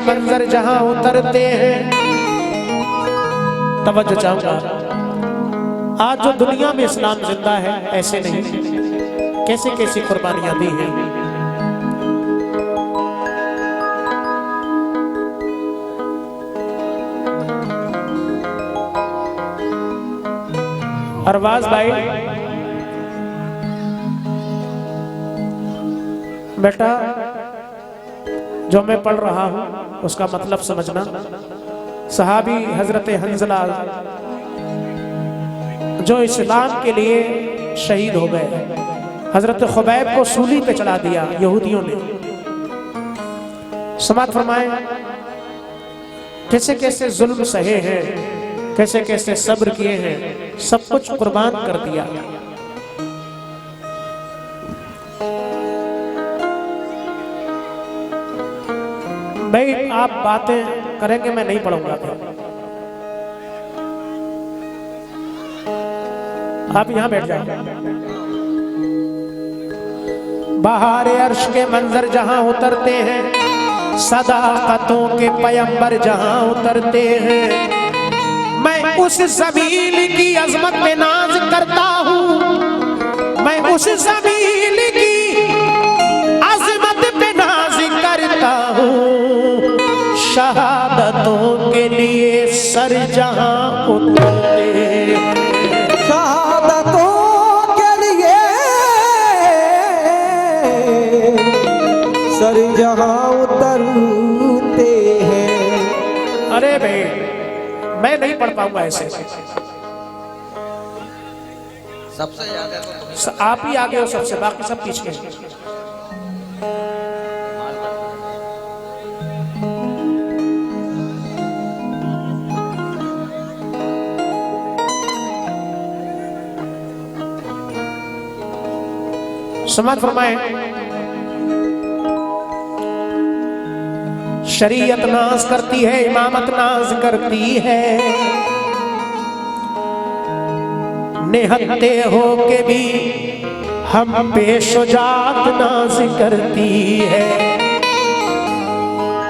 मंजर जहां उतरते हैं। तवज्जो चाहूंगा, आज जो दुनिया में इस्लाम जिंदा है ऐसे नहीं, कैसे कैसी कुर्बानियां दी हैं। अरबाज भाई, बेटा जो मैं पढ़ रहा हूं उसका मतलब समझना। सहाबी हजरत हंजला जो इस्लाम के लिए शहीद हो गए, हजरत खुबैब को सूली पे चढ़ा दिया यहूदियों ने। समात फरमाए कैसे कैसे जुल्म सहे हैं, कैसे कैसे सब्र किए हैं, सब कुछ कुर्बान कर दिया। भाई आप बातें करेंगे, मैं नहीं पढ़ूंगा फिर। आप यहां बैठ जाओ। बहारे अर्श के मंजर जहां उतरते हैं, सदाकतों के पैगंबर जहां उतरते हैं, मैं उस ज़मीन की अजमत में नाज करता हूँ, मैं उस ज़मीन की अजमत पे नाज करता हूँ। शहादतों के लिए सर जहां उतरते हैं, शहादतों के लिए सर जहां उतरते हैं। अरे भाई मैं नहीं पढ़ पाऊंगा ऐसे, सबसे ज्यादा तो आप ही आगे हो सबसे, बाकी सब पीछे हैं। समाज फरमाए शरीयत नाज करती है, इमामत नाज करती है, निहत्ते हो के भी हम पे शुजात नाज करती है।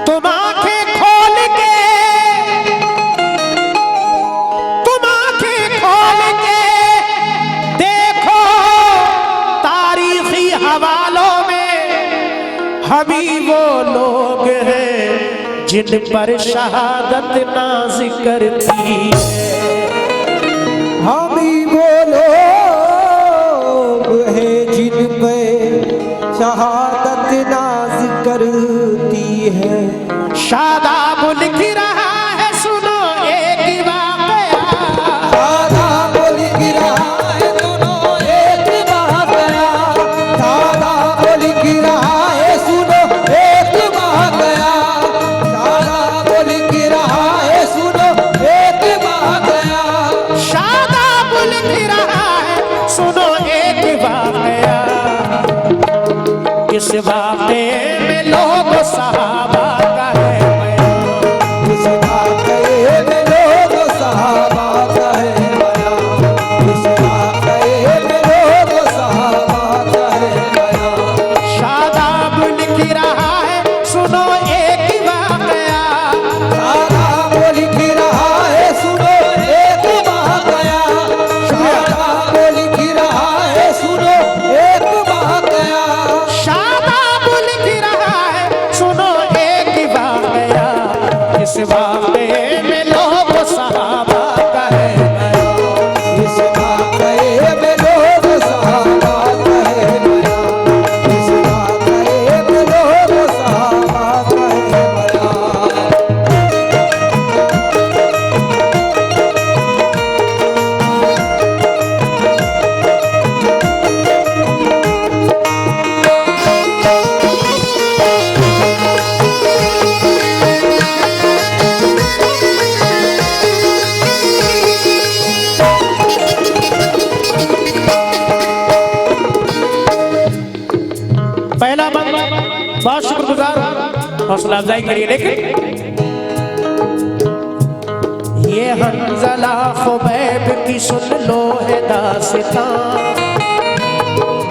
तुम आंखें खोल के, तुम आंखें खोल के देखो तारीखी हवालों में, हमी वो लोग हैं जिन पर शहादत नाज करती है। हम ही वो लोग हैं जिन पे शहादत नाज करती है। शादाब लिख रहा है सुनो एक वाक़या, शादाब लिख रहा है सुनो एक वाक़या, शादाब लिख रहा है सुनो एक वाक़या, शादाब लिख रहा है सुनो एक वाक़या। शादाब लिख रहा है सुनो एक वाक़या। इस वाक़े में लोग सहाबा का है बयान, इस वाक़े में लोग सहाबा का है बयान, इस वाक़े में लोग सहाबा का है बयान। शादाब लिख रहा है सुनो एक वाक़या, शादाब लिख रहा है सुनो एक वाक़या, शादाब लिख रहा है सुनो एक वाक़या। शादाब लिख रहा है सुनो एक वाक़या। इस वाक़े में लोग सहाबा का है बयान, इस वाक़े में लोग सहाबा का है बयान, इस वाक़े में लोग सहाबा का है बयान। पहला बंद बहुत शुक्रगुजार, हौसला अफजाई करिए। लेकिन ये हंजला खुबैब की सुन लो है दास्तां,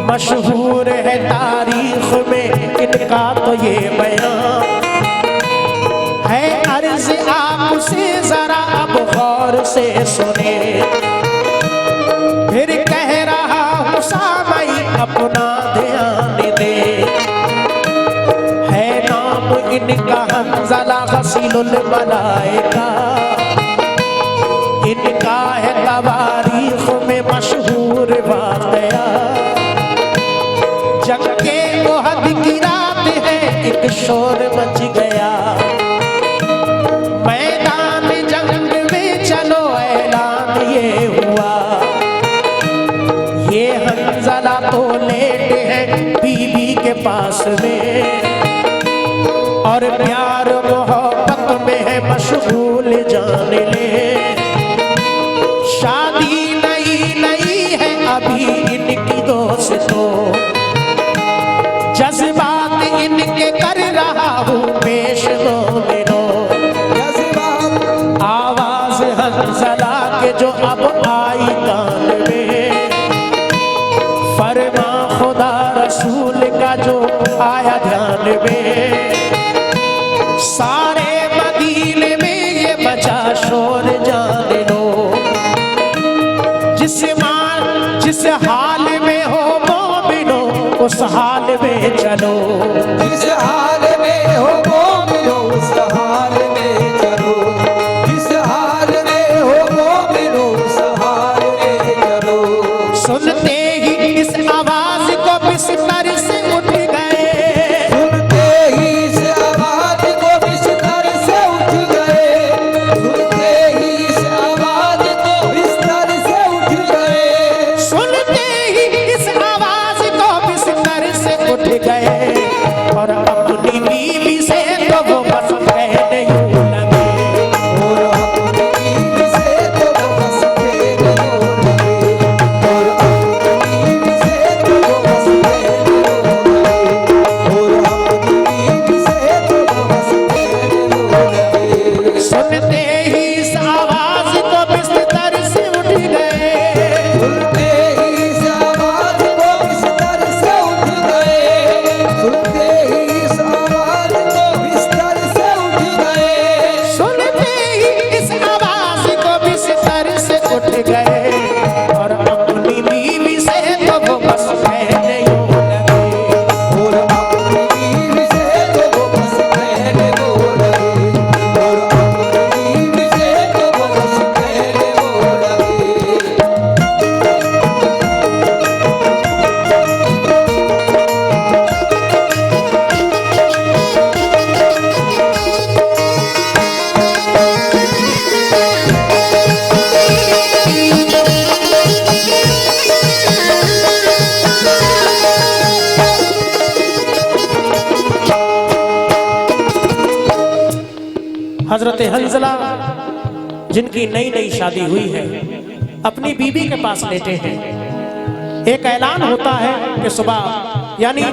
मशहूर है तारीख में इनका तो ये बयान। अर्ज आपसे जरा अब गौर से सुने, फिर कह रहा हूँ सामई अपना ध्यान दे। है नाम इनका हंज़ला गसीलुल मलाइका, इनका है तवारीख में मशहूर वाक़या। जंग के ओहद की रात है, एक शोर मच गया, मैदान जंग में चलो ऐलान ये हुआ। ये हंज़ला तो लेटे हैं बीबी के पास में, और प्यार मोहब्बत में है मशगूल, जान ले। शादी नई नई है अभी इनकी दोस्तों, जज्बात इनके कर रहा हूँ पेश दोनों। आवाज हंज़ला के जो अब आई कान में, फरमा खुदा रसूल का जो आया ध्यान में। सारे मदीने में ये बचा शोर, जान लो। जिस हाल में हो मोमिनो, उस हाल में चलो। जिस हाल में हो मोमिनो, उस हाल में चलो। जिस हाल में हो मोमिनो, उस हाल में चलो। सुनते ही इस आवाज को बिस्तर से उठ गए, सुनते ही इस आवाज को बिस्तर से उठ गए। सुनते ही इस आवाज को बिस्तर से उठ गए। सुनते ही इस आवाज को बिस्तर से उठ गए, और अपनी बीवी से तो वो बस कहने यूं लगे। और अपनी बीवी से तो वो बस कहने यूं लगे। और अपनी बीवी से तो वो बस कहने यूं लगे। और अपनी बीवी से तो वो बस कहने यूं लगे। सुनते ही इस आवाज को बिस्तर से उठ गए, सुनते ही इस आवाज को बिस्तर से उठ गए। सुनते ही इस आवाज को बिस्तर से उठ गए। सुनते ही इस आवाज को बिस्तर से उठ गए, और अपनी बीवी से तो वो बस कहने यूं लगे। और अपनी बीवी से तो वो बस कहने यूं लगे। और अपनी बीवी से तो वो बस कहने यूं लगे। हजरत हंज़ला जिनकी नई नई शादी हुई है, अपनी बीबी के पास लेटे हैं। एक ऐलान होता है कि सुबह यानी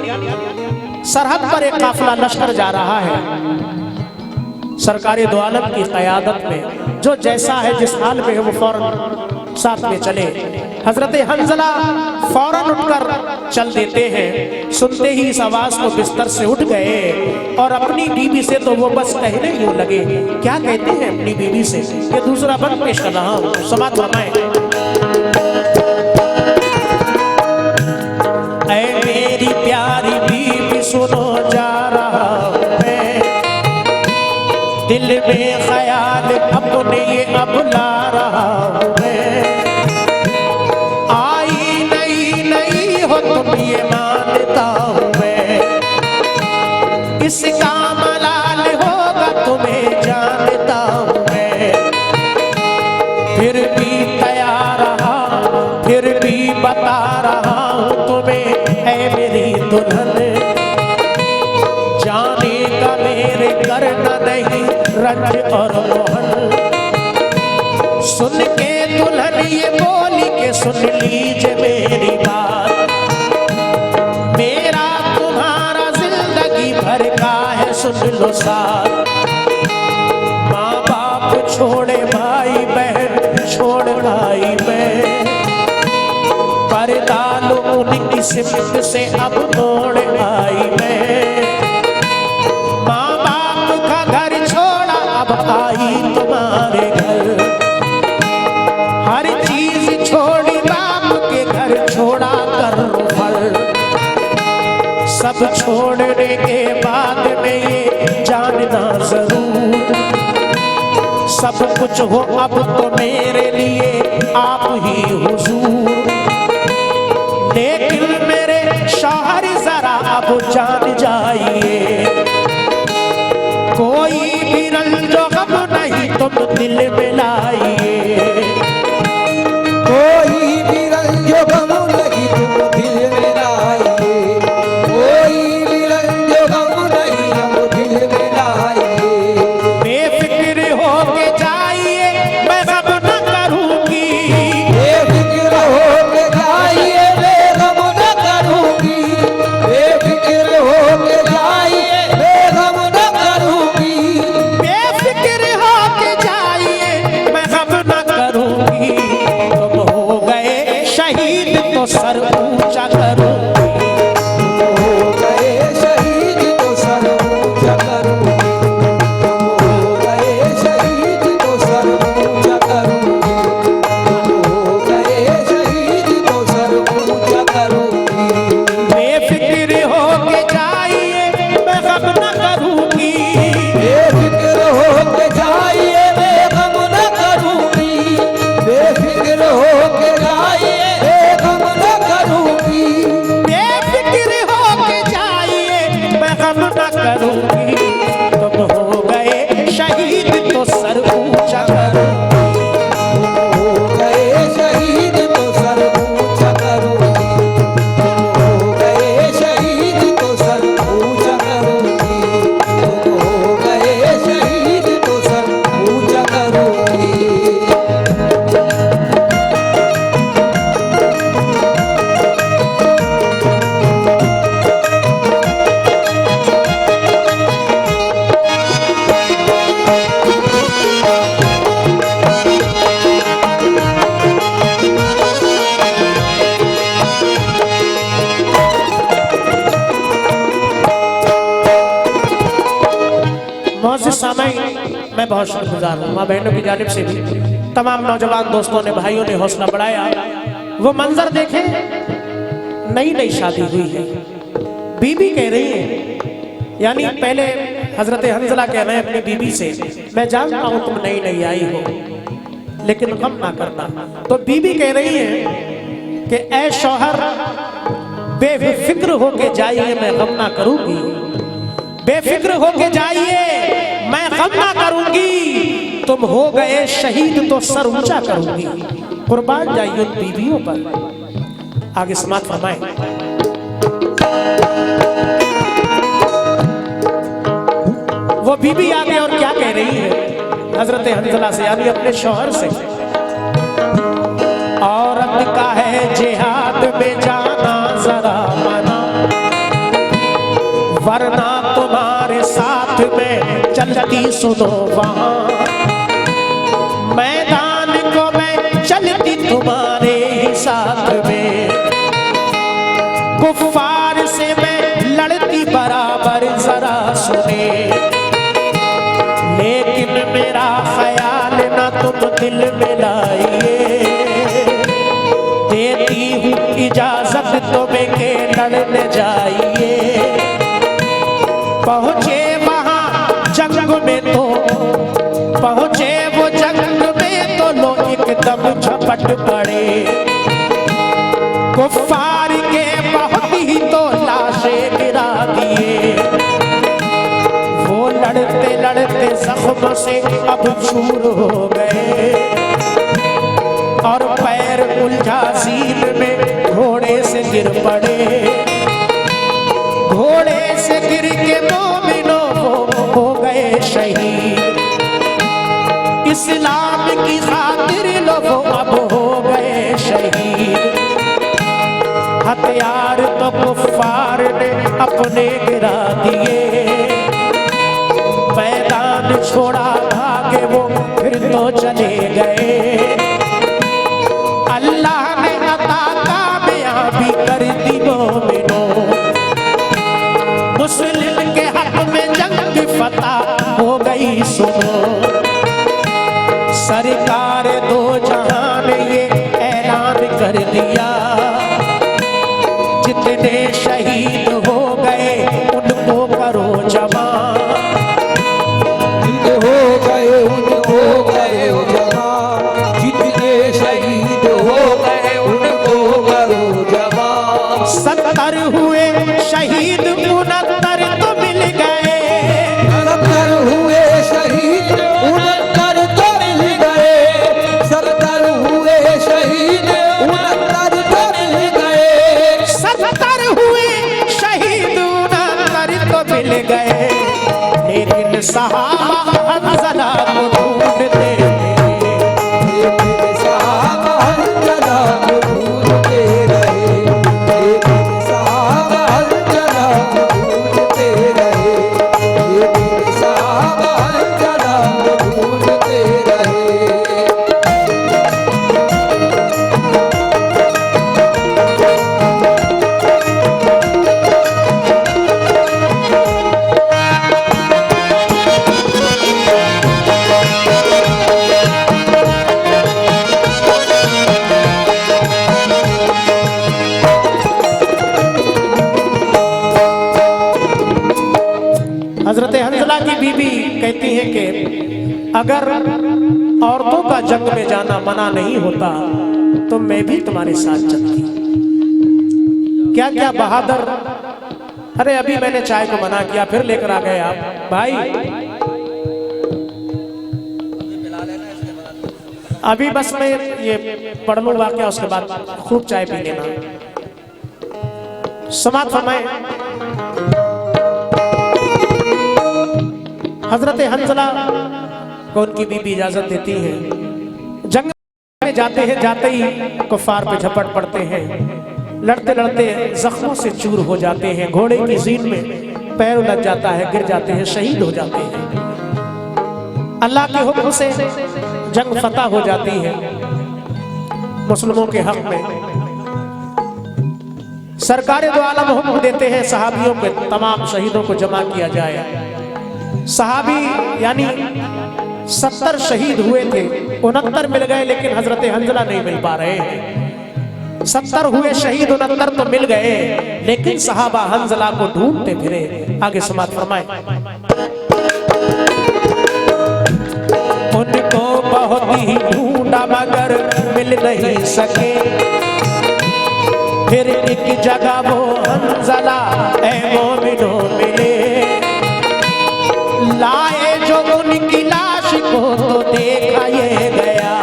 सरहद पर एक काफिला लश्कर जा रहा है, सरकारी दो आलम की क़यादत में। जो जैसा है, जिस हाल में है, वो फौरन साथ में चले। हजरत हंज़ला फौरन उठकर चल देते हैं। सुनते ही इस आवाज को बिस्तर से उठ गए, और अपनी बीवी से तो वो बस कहने यूं लगे। क्या कहते हैं अपनी बीवी से? ये दूसरा बंद पेश कर रहा हूं, समात फरमाएं। ऐ मेरी प्यारी बीवी सुनो, जा रहा हूं मैं, दिल में ख्याल अपने ये अब ला रहा हूं मैं। आई नई नई हो तुम ये मानता हूं मैं, इसका मलाल होगा तुम्हें जानता हूं मैं। फिर भी तैयार रहा, फिर भी बता रहा हूं तुम्हें, ऐ मेरी दुल्हन, जाने का मेरे करना नहीं रंज और मोहन। सुन के दुल्हन ये बोली के सुन लीजिए मेरी बात, मेरा तुम्हारा जिंदगी भर का है सुन लो साथ। माँ बाप छोड़े, भाई बहन छोड़ भाई बहन, पर्दा लो उनकी सिमत से अब मोड़ आई मैं। माँ बाप का घर छोड़ा अब हर चीज छोड़ी बाप के घर छोड़ा कर फल, सब छोड़ने के बाद में ये जानना जरूर, सब कुछ हो अब तो मेरे लिए आप ही हुजूर। लेकिन मेरे शौहर जरा अब जान जाइए, कोई भी रंजो गम नहीं तुम दिल में लाइए, कोई भी रंजो गम नहीं तुम दिल में लाइए, कोई भी रंजो गम नहीं हम दिल में लाइए। बेफिक्र होके जाइए मैं गम न करूंगी, बेफिक्र होके जाइए मैं गम न करूंगी, बेफिक्र होके जाइए मैं गम न करूंगी। बेफिक्र होके जाइए मैं गम न करूंगी, तुम हो गए शहीद तो सर ऊंचा करूंगी, हो गए शहीद तो सर ऊंचा करूंगी, हो गए शहीद तो सर ऊंचा करूंगी, हो गए शहीद तो सर ऊंचा करूंगी। बेफिक्र होके जाइए मैं गम न करूंगी, बेफिक्र होके जाइए मैं गम न करूंगी, बेफिक्र होके जाइए मैं गम न करूंगी। बेफिक्र होके जाइए मैं गम न करूंगी, तुम हो गए शहीद तो सर ऊंचा करूंगी, हो गए शहीद तो सर ऊंचा करूंगी, हो गए शहीद तो सर ऊंचा करूंगी, हो गए शहीद तो सर ऊंचा करूंगी। मौजूद सामईन, मैं बहुत शुक्रगुजार हूँ माँ बहनों की जानिब से भी, तमाम नौजवान दोस्तों ने भाइयों ने हौसला बढ़ाया। वो मंजर देखे, नई नई शादी हुई है, बीबी कह रही है, यानी पहले हजरत हंजला कह रहे हैं अपनी बीबी से, मैं जानता हूँ तुम नई नई आई हो लेकिन गम ना करना। तो बीबी कह रही है कि ऐ शौहर बेफिक्र होके जाइए मैं गम ना करूंगी, बेफिक्र होके जाइए मैं गम ना करूंगी, तुम हो गए शहीद तो सर ऊंचा करूंगी। कुर्बान जाइए उन बीवियों पर। आगे समाप्त फरमाएं। वो बीबी आगे और क्या कह रही है हजरत हंजला से, यानी अपने शौहर से, औरत का है जिहाद में जाना जरा मना, वरना तुम्हारे साथ में चलती सुनो वहां, मैदान को मैं चलती तुम्हारे ही साथ में, कुफ्फार से मैं लड़ती बराबर जरा सुने, लेकिन मेरा ख्याल ना तुम दिल में लाइए, देती हूँ इजाजत तुम्हें के लड़ने जाइए। पहुँचे वहाँ जंग में तो, पहुँचे वो जंग में तो लोग एकदम झपट पड़े, कुफ्फार के बहुत ही तो लाशें गिरा दिए, वो लड़ते लड़ते जख्म से अब चूर हो गए, और पैर उलझा सीन में घोड़े से गिर पड़े, घोड़े से गिर के मोमिनों हो गए शहीद, इस्लाम की खातिर लोग अब हो गए शहीद, हथियार तो कुफ्फार ने अपने गिरा दिए, मैदान छोड़ा भागे वो फिर तो चले गए, अल्लाह ने अता कामयाबी कर दी मोमिनों, मुस्लिम के हक में जंग फतह हो गई सुनो, सरकार दो जहान मेरे सहाबा हंज़ला को ढूंढते रहे। ये मेरे सहाबा हंज़ला को ढूंढते रहे, ये मेरे सहाबा हंज़ला को ढूंढते रहे, ये मेरे सहाबा हंज़ला को ढूंढते रहे। हजरत हंज़ला की बीबी कहती है कि अगर औरतों का जंग में जाना मना नहीं होता तो मैं भी तुम्हारे साथ चलती। क्या क्या बहादुर। अरे अभी मैंने चाय को मना किया, फिर लेकर आ गए आप भाई। अभी बस मैं ये पढ़ लूँ वाक़या, उसके बाद खूब चाय पी लेना। समाप्त फरमाए। हजरत हंज़ला को उनकी बीबी इजाजत देती है। जंग में जाते हैं, जाते ही कुफार पे झपट पड़ते हैं, लड़ते लड़ते जख्मों से चूर हो जाते हैं। घोड़े की जीन में पैर लग जाता है, गिर जाते हैं, शहीद हो जाते हैं। अल्लाह के हुक्म से जंग फतह हो जाती है मुस्लिमों के हक में। सरकार दो आलम हुक्म देते हैं सहाबियों के तमाम शहीदों को जमा किया जाए। सहाबी यानी 70 शहीद हुए थे, 69 मिल गए, लेकिन हजरत हंज़ला नहीं मिल पा रहे हैं। 70 हुए शहीद, 69 तो मिल गए, लेकिन सहाबा हंज़ला को ढूंढते फिरे। आगे समाप्त फरमाए। उनको बहुत ही ढूंढा मगर मिल नहीं सके, फिर एक जगह वो हंज़ला ए मोमिनो मिले। लाए जो उनकी लाश को तो देखा ये गया,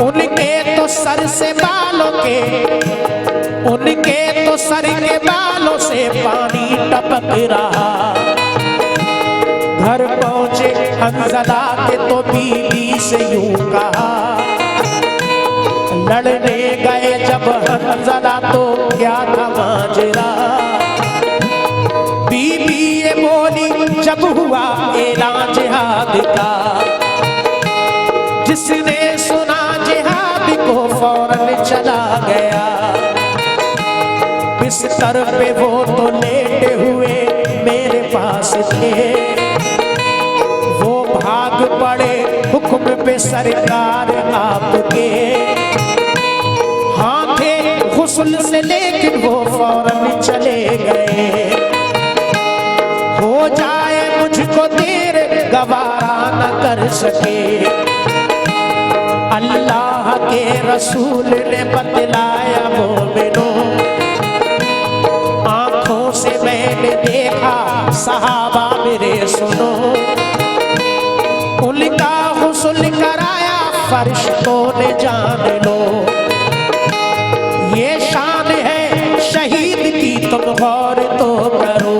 उनके तो सर से बालों के, उनके तो सर के बालों से पानी टपक रहा। घर पहुंचे हंज़ला के तो बीबी से यूं कहा, लड़ने गए जब हंज़ला तो क्या था माजरा। बीबी ये बोली जब हुआ ऐलान जिहाद का, जिसने सुना जिहाद को फौरन चला गया। बिस्तर पे वो तो लेटे हुए मेरे पास थे, वो भाग पड़े हुक्म पे सरकार आपके। हाँ थे गुस्ल से लेकिन वो फौरन चले गए। हो जाए मुझको देर गवारा न कर सके, अल्लाह के रसूल ने बतलाया मोमिनो। आंखों से मैंने देखा सहाबा मेरे सुनो, उनका गुस्ल कराया फरिश्तों ने जान लो। ये शान है शहीद की तुम गौर तो करो,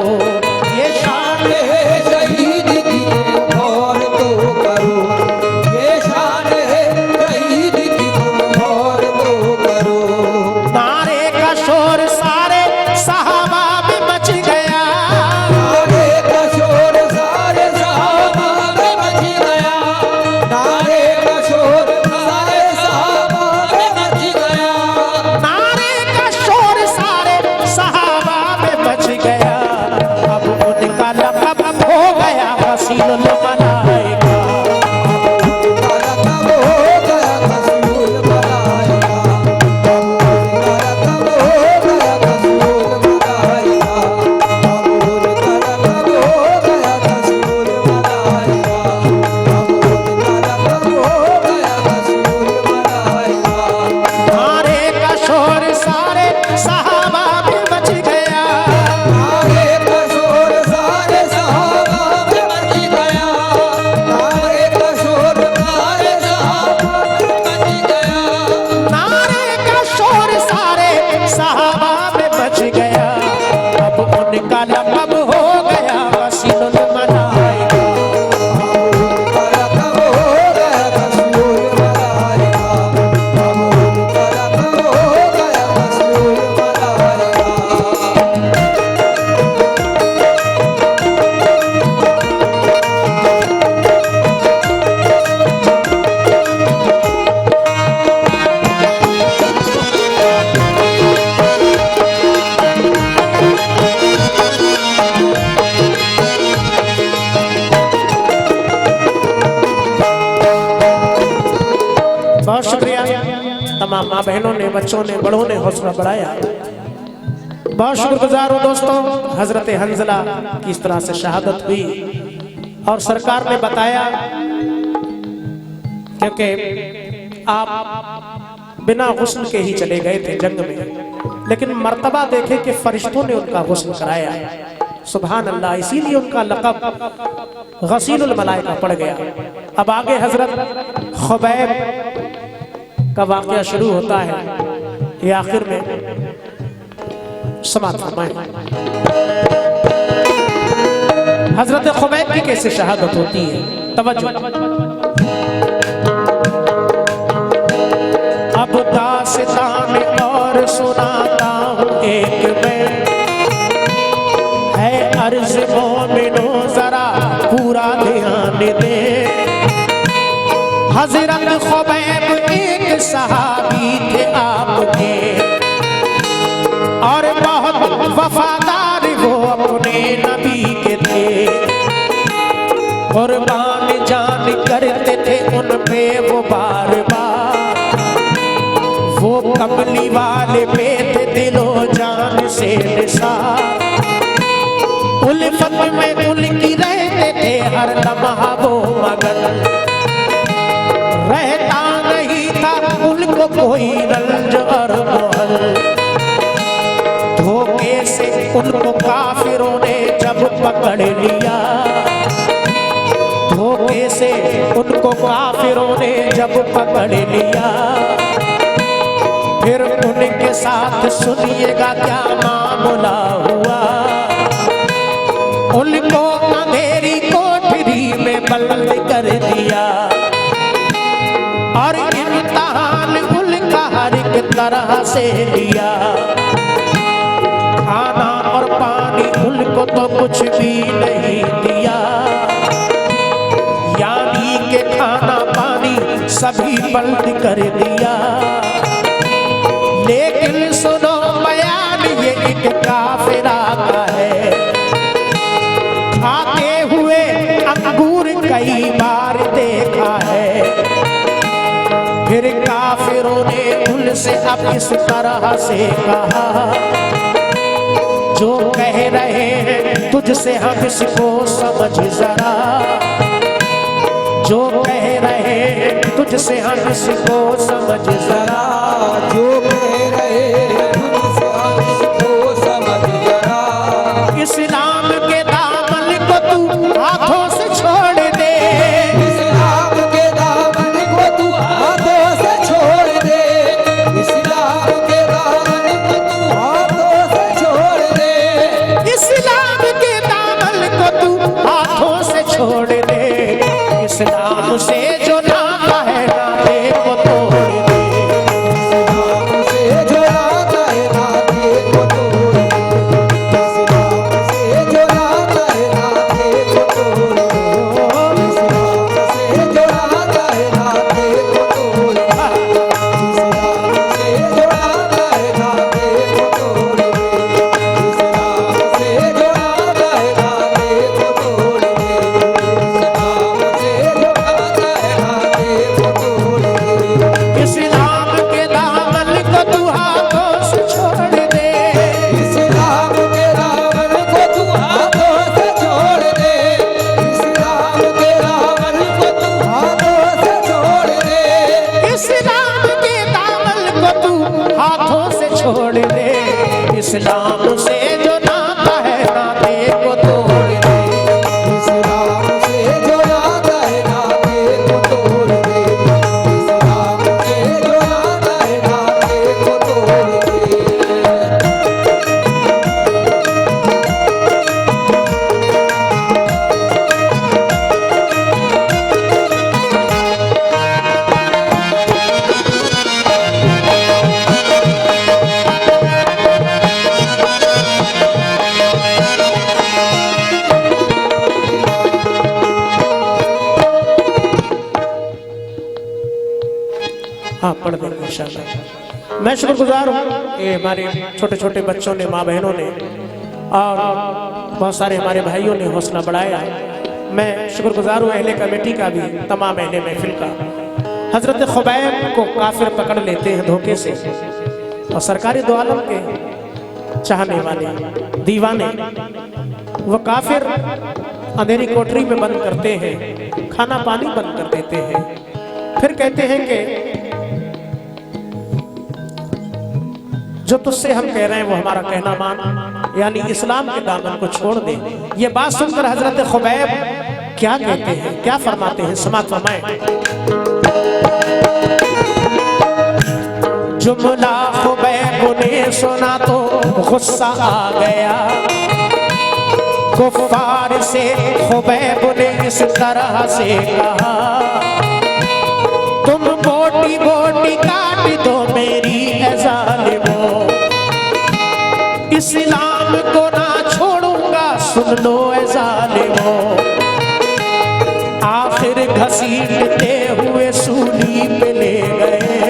ये शान है शहीद की तुम गौर तो करो, ये शान है शहीद की तुम गौर तो करो। नारे का शोर सारे सहाबा में मच गया, नारे का शोर सारे सहाबा में मच गया, नारे का शोर सारे सहाबा शुक्रिया। तमाम माँ बहनों ने, बच्चों ने, बड़ों ने हौसला बढ़ाया। बहुत शुक्रगुजार हूँ दोस्तों। हजरत हंजला की इस तरह से शहादत हुई और सरकार ने बताया, क्योंकि आप बिना गुस्ल के ही चले गए थे जंग में, लेकिन मर्तबा देखे कि फरिश्तों ने उनका गुस्ल कराया। सुभान अल्लाह, इसीलिए उनका लक़ब गसीलुल मलाइका पड़ गया। अब आगे हजरत खुबैब का वाक़या शुरू होता है। ये आखिर में समाप्त फरमाएं। हजरत खुबैब की कैसे शहादत होती है, तवज्जो। अब दास्तान और सुनाता हूँ एक मैं, है अर्ज मोमिनो जरा पूरा ध्यान दे। हजरत खुबैब एक सहाबी थे आपके, और बहुत वफादार वो अपने नबी के थे। कुर्बान जान करते थे उन पे वो बार बार, वो कमली वाले पे थे दिलो जान से निसार। उल्फत में उनकी रहते थे हर लम्हा वो मगन, रहता नहीं था उनको कोई रंज और मोहल। धोखे से उनको काफिरों ने जब पकड़ लिया, धोखे से उनको काफिरों ने जब पकड़ लिया, फिर उनके साथ सुनिएगा क्या मामला हुआ। उनको अंधेरी कोठरी में बंद कर दिया, और इम्तिहान उनका हर एक तरह से लिया। खाना और पानी उनको तो कुछ भी नहीं दिया, यानी के खाना पानी सभी बंद कर दिया। लेकिन सुनो बयान ये एक काफिरा का है, खाते हुए अंगूर कई बार देखा है। फिर काफिरों ने उनसे अब इस तरह से कहा, जो कह रहे हैं तुझसे हम इसको समझ जरा, जो कह रहे हैं तुझसे हम इसको समझ जरा। जो कह रहे हैं तुझसे हम इसको समझ जरा। इस्लाम के दामन को तू हाथों से छोड़ दे, इस्लाम के दामन को तू हाथों से छोड़ दे। इस्लाम के दामन को तू हाथों से छोड़ दे। इस्लाम के दामन को तू हाथों से छोड़ दे। इस्लाम से जो नाता है नाते को तोड़ दे। इस्लाम से जो नाता है नाते को तोड़ दे। इस्लाम से जो नाता है नाते को तोड़ दे। इस्लाम से जो नाता है नाते को तोड़ दे। इस्लाम से जो नाता है नाते को तोड़ दे। इस्लाम से जो नाता है नाते को तोड़ दे। इस्लाम से जो नाता है नाते को तोड़ दे। इस्लाम के दामन को तू हाथों से छोड़ दे। इस्लाम के दामन को तू हाथों से छोड़ दे। इस्लाम के दामन को तू हाथों से छोड़ दे। इस्लाम के दामन को तू हाथों से छोड़ दे। इस्लाम से जो नाता है नाते को तोड़ दे। इस्लाम से जो नाता है नाते को तोड़ दे। इस्लाम से जो नाता है नाते को तोड़ दे। हाँ, पढ़ देंगे इंशाअल्लाह। मैं शुक्रगुजार हूँ ये हमारे छोटे छोटे बच्चों ने, माँ बहनों ने और बहुत सारे हमारे भाइयों ने हौसला बढ़ाया। मैं शुक्रगुजार हूँ अहले कमेटी का भी, तमाम अहले महफिल का। हजरत खुबैब को काफिर पकड़ लेते हैं धोखे से, और सरकारी दो आलम के चाहने वाले दीवाने वो काफिर अंधेरी कोठरी में बंद करते हैं, खाना पानी बंद कर देते हैं। फिर कहते हैं कि जो तुझसे हम कह रहे हैं वो हमारा कहना मान, यानी इस्लाम के दामन को छोड़ दे। ये बात सुनकर हजरत खुबैब क्या कहते हैं, क्या फरमाते हैं, समात फरमाएं। जुमला खुबैब ने सुना तो गुस्सा आ गया, कुफ्फार से खुबैब ने इस तरह से कहा, तुम बोटी बोटी काट दो मेरी ए जालिमो, इस्लाम को ना छोड़ूंगा सुन लो ए जालिमो। आखिर घसीटते हुए सूली पे ले गए,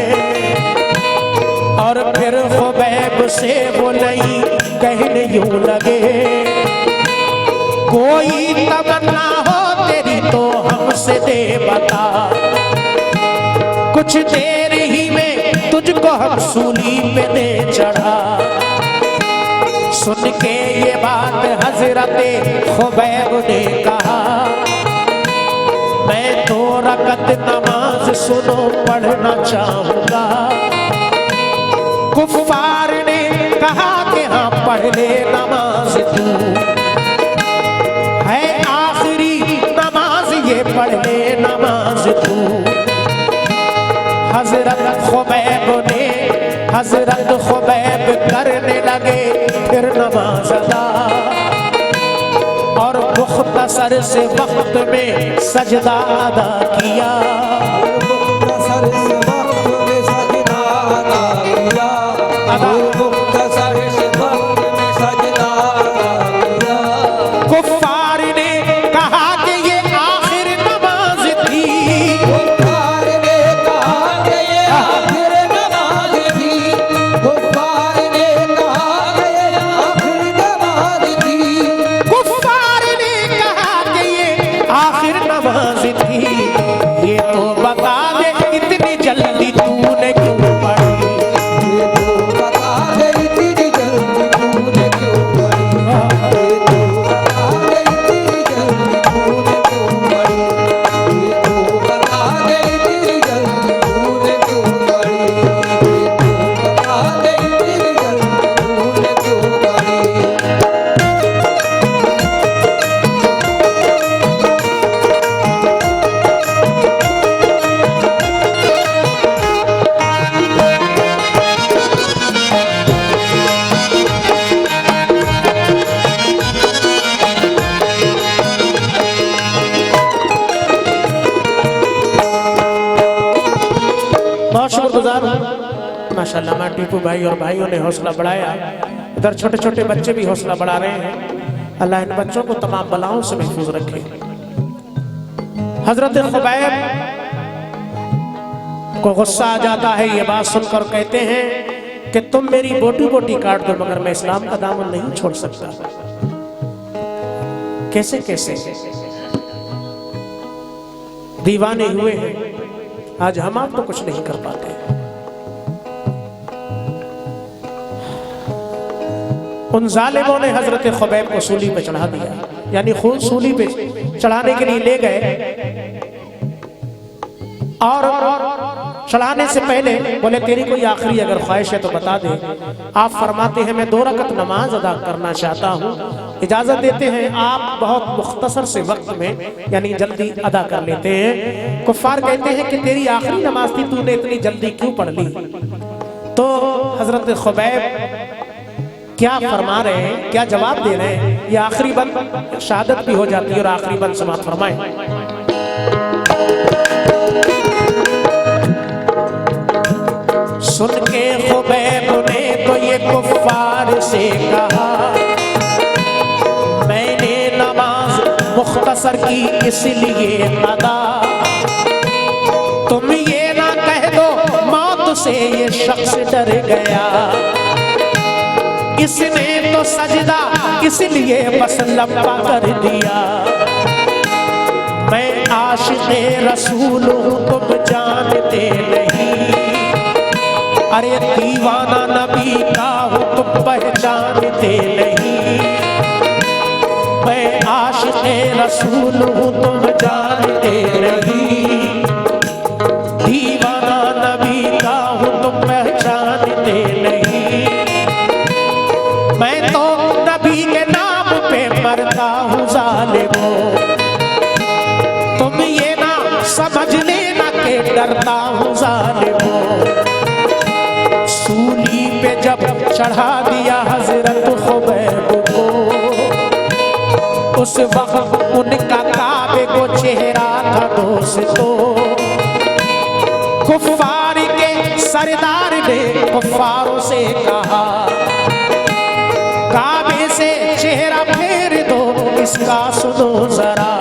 और फिर खुबैब से वो नहीं कहने यूं लगे, कोई तमन्ना हो तेरी तो हमसे दे बता, कुछ देर ही में तुझको हम सूली पे दे चढ़ा। सुन के ये बात हजरत खुबैब ने कहा, मैं 2 रकत नमाज सुनो पढ़ना चाहूंगा। कुफ्फार ने कहा कि हाँ पढ़ ले नमाज, तू है आखिरी नमाज, ये पढ़ ले नमाज तू। हजरत खुबैब करने लगे फिर नमाज अदा, और मुख्तसर से वक्त में सजदा अदा किया। मुख्तसर से वक्त में सजदा अदा किया, मुख्तसर से वक्त में सजदा अदा किया। कुफ्फार ने कहा कि ये आखिर नमाज थी, कुफ्फार ने कहा कि ये आखिर नमाज थी, कुफ्फार ने कहा कि ये आखिर नमाज थी, कुफ्फार ने कहा कि ये आखिर नमाज थी। ये तो बता दे इतनी जल्दी तूने क्यों पढ़ी, ये तो बता दे इतनी जल्दी तूने क्यों पढ़ी, ये तो बता दे इतनी जल्दी तूने क्यों पढ़ी, ये तो बता दे इतनी जल्दी तूने क्यों पढ़ी, ये तो बता दे इतनी जल्दी तूने क्यों पढ़ी। बहुत शुक्रगुजार हूँ माशाल्लाह। मैं टीपू भाई और भाइयों ने हौसला बढ़ाया, इधर छोटे छोटे बच्चे भी हौसला बढ़ा रहे हैं। अल्लाह इन बच्चों को तमाम बलाओं से महफूज रखे। हजरत खुबैब को गुस्सा आ जाता है, ये बात सुनकर कहते हैं कि तुम मेरी बोटी बोटी काट दो मगर मैं इस्लाम का दामन नहीं छोड़ सकता। कैसे कैसे दीवाने हुए हैं, आज हम आप तो कुछ नहीं कर पाते। उन जालिमों ने हजरत खुबैब को सूली पे चढ़ा दिया, यानी खुद सूली पे चढ़ाने के लिए ले गए, और चढ़ाने से पहले बोले तेरी कोई आखिरी अगर ख्वाहिश है तो बता दे। आप फरमाते हैं मैं 2 रकत नमाज अदा करना चाहता हूँ, इजाजत देते हैं। आप बहुत मुख्तसर से वक्त में यानी जल्दी अदा कर लेते हैं। कुफ्फार कहते हैं कि तेरी आखिरी नमाज थी, तूने इतनी जल्दी क्यों पढ़ ली? तो हजरत खुबैब क्या फरमा रहे हैं, क्या जवाब दे रहे हैं? ये आखिरी बंद शहादत भी हो जाती है, और आखिरी बंद समाप्त फरमाए। सुन के खुबैब ने तो ये कुफ्फार से कहा, मैंने नमाज मुख्तसर की इसलिए अदा, तुम ये ना कह दो मौत से ये शख्स डर गया, इसने तो सजदा इसलिए बस लंबा कर दिया। मैं आशिक़े रसूल हूँ तुम जानते नहीं, अरे दीवाना नबी का हूँ तुम पहचानते नहीं। मैं आशिक़े रसूल हूँ तुम जानते नहीं, दीवाना नबी का हूँ तुम पहचानते नहीं। मैं तो नबी के नाम पे मरता हूँ ज़ालिमों, तुम ये ना समझ लेना के डरता हूँ ज़ालिमों। सूली पे जब चढ़ा दिया हजरत खुबैब को, उस वक्त उनका काबे को चेहरा था दोस्तों। कुफ्फार के सरदार ने कुफ्फारों से कहा, काबे से चेहरा फेर दो, इसका सुनो जरा।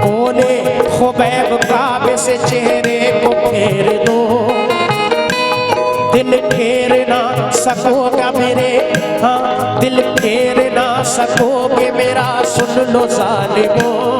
बोले खुबैब काबे से चेहरे को फेर दो, दिल फेर ना सकोगे मेरे, हाँ दिल फेर ना सकोगे मेरा, सुन लो ज़ालिमों।